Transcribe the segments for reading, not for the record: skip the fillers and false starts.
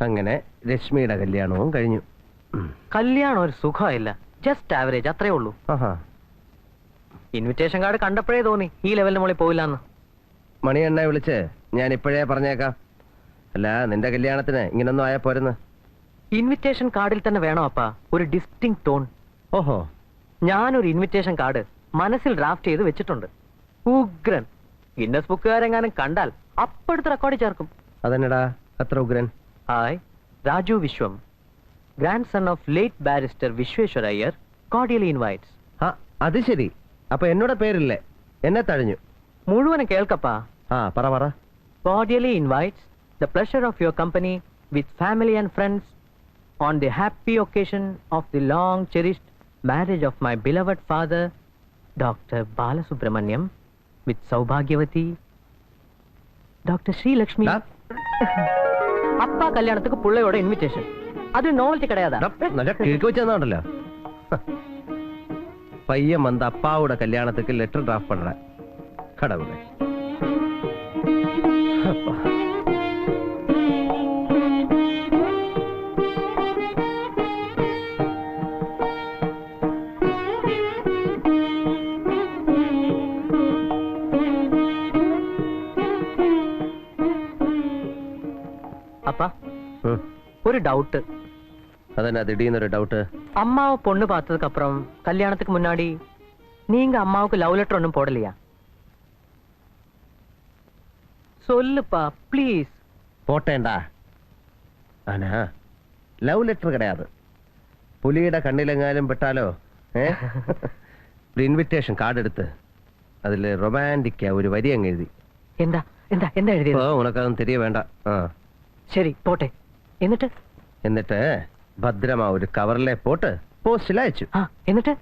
അങ്ങനെ രശ്മിയുടെ കല്യാണവും കഴിഞ്ഞു. കല്യാണം ഒരു സുഖമില്ല, ജസ്റ്റ് ആവറേജ്, അത്രേ ഉള്ളൂ. ഇൻവിറ്റേഷൻ കാർഡ് കണ്ടപ്പോഴേ തോന്നി ഈ ലെവലിന് മുകളിൽ പോയില്ലെന്ന്. മണിയെണ്ണ വിളിച്ച് ഞാൻ ഇപ്പോഴേ പറഞ്ഞേക്കാം. അല്ല, നിന്റെ കല്യാണത്തിന് ഇങ്ങനൊന്നും ആയാ പോരുന്ന്. ഇൻവിറ്റേഷൻ കാർഡിൽ തന്നെ വേണോ അപ്പാ ഒരു ഡിസ്റ്റിങ് ടോൺ? ഓഹോ, ഞാനൊരു ഇൻവിറ്റേഷൻ കാർഡ് മനസ്സിൽ ഡ്രാഫ്റ്റ് ചെയ്ത് വെച്ചിട്ടുണ്ട്. ഉഗ്രൻ. ഗിന്നസ് ബുക്കുകാരെങ്ങാനും കണ്ടാൽ അപ്പെടുത്ത് റെക്കോർഡിൽ ചേർക്കും. അതെന്നടാ അത്ര ഉഗ്രൻ? Hi, Raju Viswam, grand son of late barrister Vishweshwara Iyer, cordially invites. അത് ശരി. അപ്പൊ എന്നോട് പേരില്ലേ, എന്നെ തഴഞ്ഞു. മുഴുവനും കേൾക്കപ്പാ. പറ. Cordially invites the pleasure of your company with family and friends on the happy occasion of the long cherished marriage of my beloved father, Dr. Balasubramaniam, with Saubhagyavati, Dr. Sri Lakshmi. അപ്പാ കല്യാണத்துக்கு പുള്ളയോட invitation. അത് novelty കടയാതാ. നല്ല കിഴക്ക് വെച്ചെന്നാണല്ലോ. പയ്യൻ വന്ന അപ്പാവുടെ കല്യാണத்துக்கு letter draft പண்ற கடவுளே. அப்பா ஒரு doubt. அதென்ன திடீர்னு டவுட்? அம்மாவை பொண்ணு பார்த்ததுக்கு அப்புறம் கல்யாணத்துக்கு முன்னாடி நீங்க அம்மாவுக்கு லவ் லெட்டர் ஒன்றும் போடலையா? சொல்லுப்பா ப்ளீஸ். போட்டேன்டா. ஆனா ലവ് ലെറ്റർ கிடையாது. പുലിയുടെ കണ്ണിലെങ്ങാനും പെട്ടാലോ ഒരു ഇൻവിറ്റേഷൻ കാർഡ് എടുത്ത് അതിൽ റൊമാൻറ്റിക്കാ ഒരു വരി അങ്ങ് എഴുതി. എന്താ എന്താ എന്താ എഴുതിയത്? ഉനക്കതൊന്നും തെരിയ വേണ്ട. ശരി പോട്ടെ. എന്നിട്ട് ഭദ്രമാ ഒരു കവറിലെ പോട്ട് പോസ്റ്റിൽ അയച്ചു. എന്നിട്ട്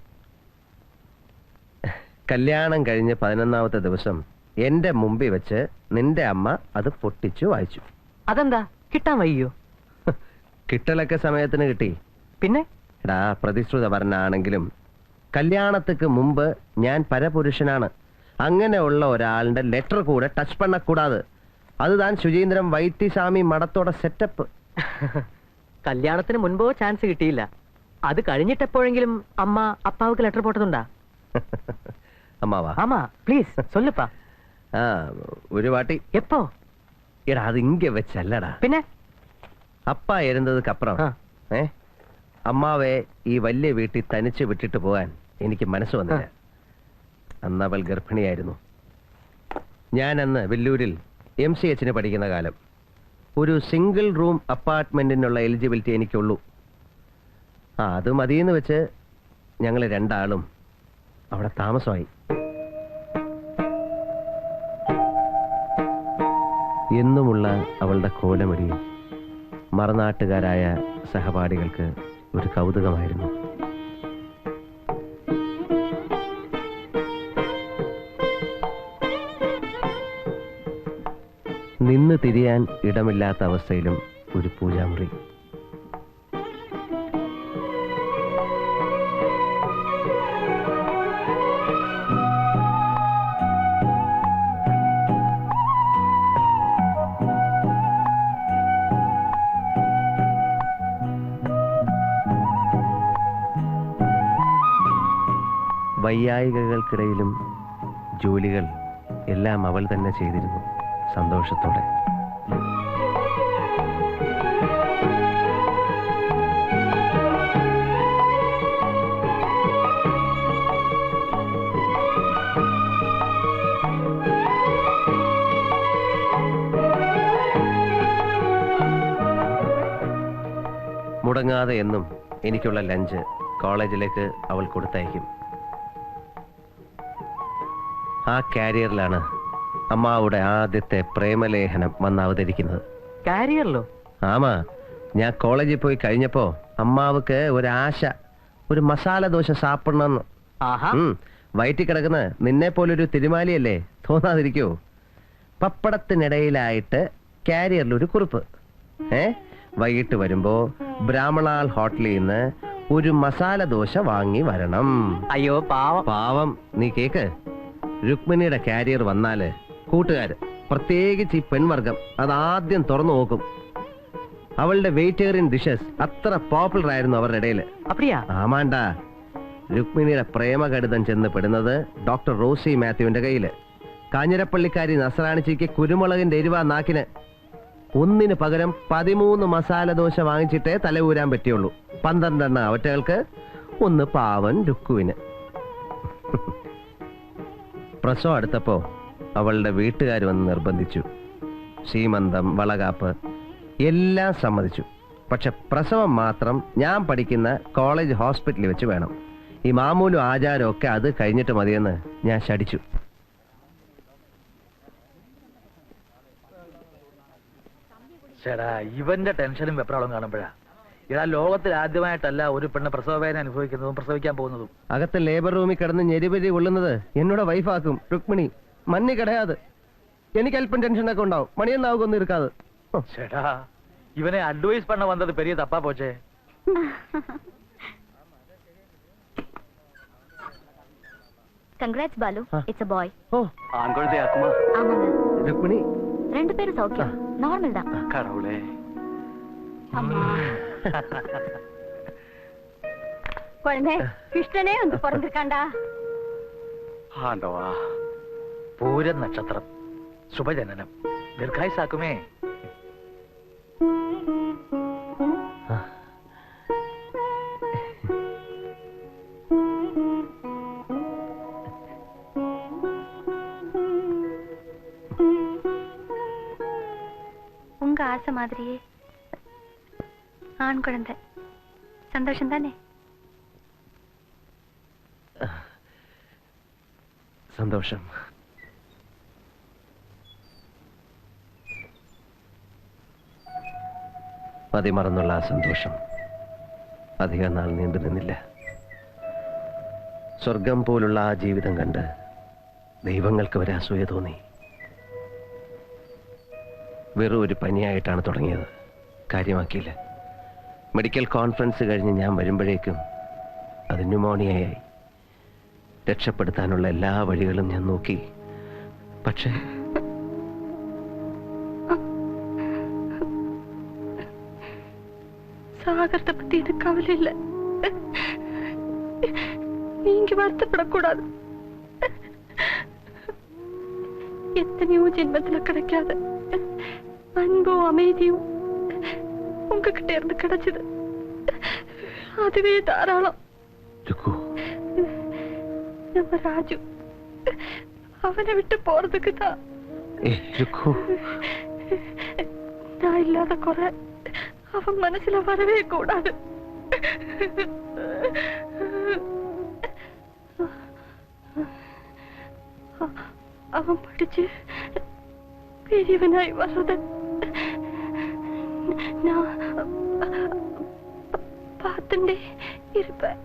കല്യാണം കഴിഞ്ഞ് 11ാമത്തെ ദിവസം എന്റെ മുമ്പിൽ വെച്ച് നിന്റെ അമ്മ അത് പൊട്ടിച്ചു വായിച്ചു. അതെന്താ കിട്ടാൻ വയ്യോ? കിട്ടലൊക്കെ സമയത്തിന് കിട്ടി. പിന്നെ എടാ, പ്രതിശ്രുത പറഞ്ഞാണെങ്കിലും കല്യാണத்துக்கு മുമ്പ് ഞാൻ പരപുരുഷനാണ്. അങ്ങനെയുള്ള ഒരാളുടെ ലെറ്റർ കൂടെ ടച്ച് പണ്ണക്കൂടാതെ. അതുതാൻ ശുചീന്ദ്രൻ വൈദ്യസ്വാമി മഠത്തോടെ സെറ്റപ്പ്. കല്യാണത്തിന് മുൻപോ ചാൻസ് കിട്ടിയില്ല. അത് കഴിഞ്ഞിട്ടെപ്പോഴെങ്കിലും അമ്മ അപ്പാവുക്ക് ലെറ്റർ പോട്ടതുണ്ടാ? അമ്മാവാ? ആമാ പ്ലീസ് സൊല്ലുപ്പാ. ഒരു വാട്ടി. എപ്പോ? എടാ, അത് ഇങ്ങ വെച്ചല്ലടാ. പിന്നെ അപ്പ ഇരുന്നതുക്ക് അപ്പുറം അമ്മാവെ ഈ വലിയ വീട്ടിൽ തനിച്ച് വിട്ടിട്ട് പോകാൻ എനിക്ക് മനസ്സ് വന്നില്ല. അന്ന് അവൾ ഗർഭിണിയായിരുന്നു. ഞാൻ അന്ന് വെല്ലൂരിൽ MCH പഠിക്കുന്ന കാലം. ഒരു സിംഗിൾ റൂം അപ്പാർട്ട്മെന്റിനുള്ള എലിജിബിലിറ്റി എനിക്കുള്ളൂ. അത് മതിയെന്ന് വെച്ച് ഞങ്ങൾ രണ്ടാളും അവിടെ താമസമായി. എന്നുമുള്ള അവളുടെ കോലമടിയും മറുനാട്ടുകാരായ സഹപാഠികൾക്ക് ഒരു കൗതുകമായിരുന്നു. നിന്ന് തിരിയാൻ ഇടമില്ലാത്ത അവസ്ഥയിലും ഒരു പൂജാമുറി. വയ്യായികകൾക്കിടയിലും ജോലികൾ എല്ലാം അവൾ തന്നെ ചെയ്തിരുന്നു, സന്തോഷത്തോടെ. മുടങ്ങാതെ എന്നും എനിക്കുള്ള ലഞ്ച് കോളേജിലേക്ക് അവൾ കൊടുത്തയക്കും. ആ കാരിയറിലാണ് അമ്മാവുടെ ആദ്യത്തെ പ്രേമലേഖനം വന്ന് അവതരിക്കുന്നത്. കാരിയറിലോ? ആമാ, ഞാൻ കോളേജിൽ പോയി കഴിഞ്ഞപ്പോ അമ്മാവുക്ക് ഒരാശ, ഒരു മസാല ദോശ സാപ്പിടണമെന്ന്. വയറ്റിൽ കിടക്കുന്ന നിന്നെ പോലൊരു തിരുമാലിയല്ലേ, തോന്നാതിരിക്കോ? പപ്പടത്തിനിടയിലായിട്ട് കാരിയറിലൊരു കുറിപ്പ്. വൈകിട്ട് വരുമ്പോ ബ്രാഹ്മണാൽ ഹോട്ടലിൽ നിന്ന് ഒരു മസാല ദോശ വാങ്ങി വരണം. അയ്യോ പാവം. പാവം നീ കേക്ക്. രുക്മിണിയുടെ കാരിയർ വന്നാല് കൂട്ടുകാര്, പ്രത്യേകിച്ച് ഈ പെൺവർഗം, അതാദ്യം തുറന്നു നോക്കും. അവളുടെ വെജിറ്റേറിയൻ ഡിഷസ് അത്ര പോപ്പുലർ ആയിരുന്നു അവരുടെ ഇടയിൽ. அப்படியா? ആമാണ്ടാ, രുക്മിണിയുടെ പ്രേമകടിതം ചെന്ന് പെടുന്നത് ഡോക്ടർ റോസി മാത്യുവിന്റെ കയ്യില്. കാഞ്ഞിരപ്പള്ളിക്കാരി നസ്രാണിച്ചിക്ക് കുരുമുളകിന്റെ എരിവാ നാക്കിന്. ഒന്നിന് പകരം 13 മസാല ദോശ വാങ്ങിച്ചിട്ടേ തല ഊരാൻ പറ്റിയുള്ളൂ. 12 അവറ്റകൾക്ക്, 1 പാവൻ രുക്കുവിന്. പ്രസവം അടുത്തപ്പോ അവളുടെ വീട്ടുകാർ വന്ന് നിർബന്ധിച്ചു. സീമന്തം, വളകാപ്പ് എല്ലാം സമ്മതിച്ചു. പക്ഷെ പ്രസവം മാത്രം ഞാൻ പഠിക്കുന്ന കോളേജ് ഹോസ്പിറ്റലിൽ വെച്ച് വേണം. ഈ മാമൂലും ആചാരവും ഒക്കെ അത് കഴിഞ്ഞിട്ട് മതിയെന്ന് ഞാൻ ശടിച്ചു. ചേടാ, ഇവന്റെ ടെൻഷനും വെപ്രാളും കാണുമ്പോഴാ ഇതാ ലോകത്തിൽ ആദ്യമായിട്ടല്ല ഒരു പെണ്ണ് പ്രസവ വേദന അനുഭവിക്കുന്നതും പ്രസവിക്കാൻ പോകുന്നതും. അകത്ത് ലേബർ റൂമിൽ കിടന്ന് ഞെരിപരി കൊള്ളുന്നത് എന്നോട് വൈഫാക്കും രുക്മിണി. മഞ്ഞ് കിടയാത്. എനിക്ക് അല്പം ടെൻഷനൊക്കെ ഉണ്ടാവും. മണിയൊന്നാവുകൊന്നും ഇരിക്കാതെ. ചേടാ, ഇവനെ അഡ്വൈസ് പണ്ണ വന്നത് Periya തപ്പാ പോച്ചേ. Congrats, Balu. It's a boy. ഓ, ആൺകുഴന്തയാക്കുമാ ஆமாங்க. രുക്മിണി, 2 பேரும் சௌக்கியம். நார்மல் தான். കടവുളേ. அம்மா. குழந்தை, கிருஷ்ணனே வந்து பிறந்திருக்காண்டா. ആണ്ടവാ, പൂര നക്ഷത്രം, ശുഭജനനം, ദീർഘായുസാക്കുമേ. உங்க ஆசை மாதிரியே ஆண் குழந்தை. சந்தோஷம் தானே? സന്തോഷം. മതിമറന്നുള്ള ആ സന്തോഷം അധികം നാൾ നീണ്ടു നിന്നില്ല. സ്വർഗം പോലുള്ള ആ ജീവിതം കണ്ട് ദൈവങ്ങൾക്ക് വരെ അസൂയ തോന്നി. വെറും ഒരു പനിയായിട്ടാണ് തുടങ്ങിയത്. കാര്യമാക്കിയില്ല. മെഡിക്കൽ കോൺഫറൻസ് കഴിഞ്ഞ് ഞാൻ വരുമ്പോഴേക്കും അത് ന്യൂമോണിയയായി. രക്ഷപ്പെടുത്താനുള്ള എല്ലാ വഴികളും ഞാൻ നോക്കി. പക്ഷേ சாகரத்தை பத்தி எனக்கு கவலை இல்ல. நீங்க வருத்தப்படக்கூடாது. எத்தனையோ ஜென்மத்துல கிடைக்காத அன்பும் அமைதியும் உங்ககிட்ட இருந்து கிடைச்சது. அதுவே தாராளம். நம்ம ராஜு அவனை விட்டு போறதுக்கு தான் நான் இல்லாத குறை அவன் மனசுல வரவே கூடாது. அவன் படிச்சு பெரியவனாய் வர்றத நான் பார்த்துட்டே இருப்பேன்.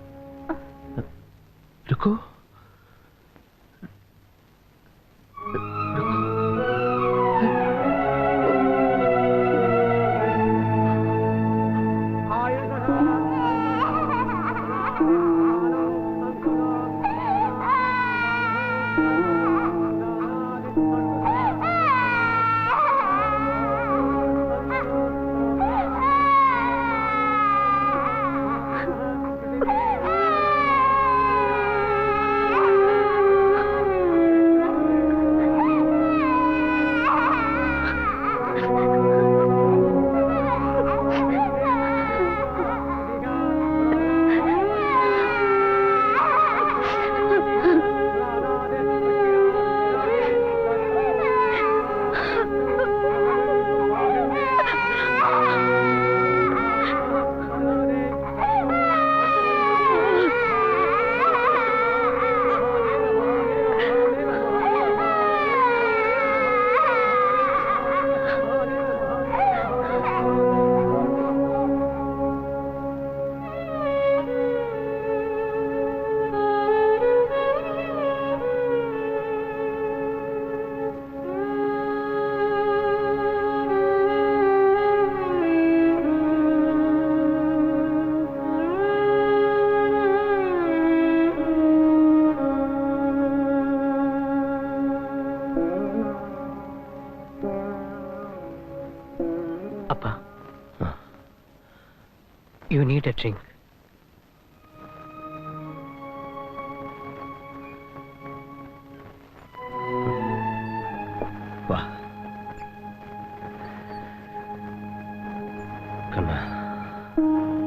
அப்பா, You need a drink. വാ. Come on.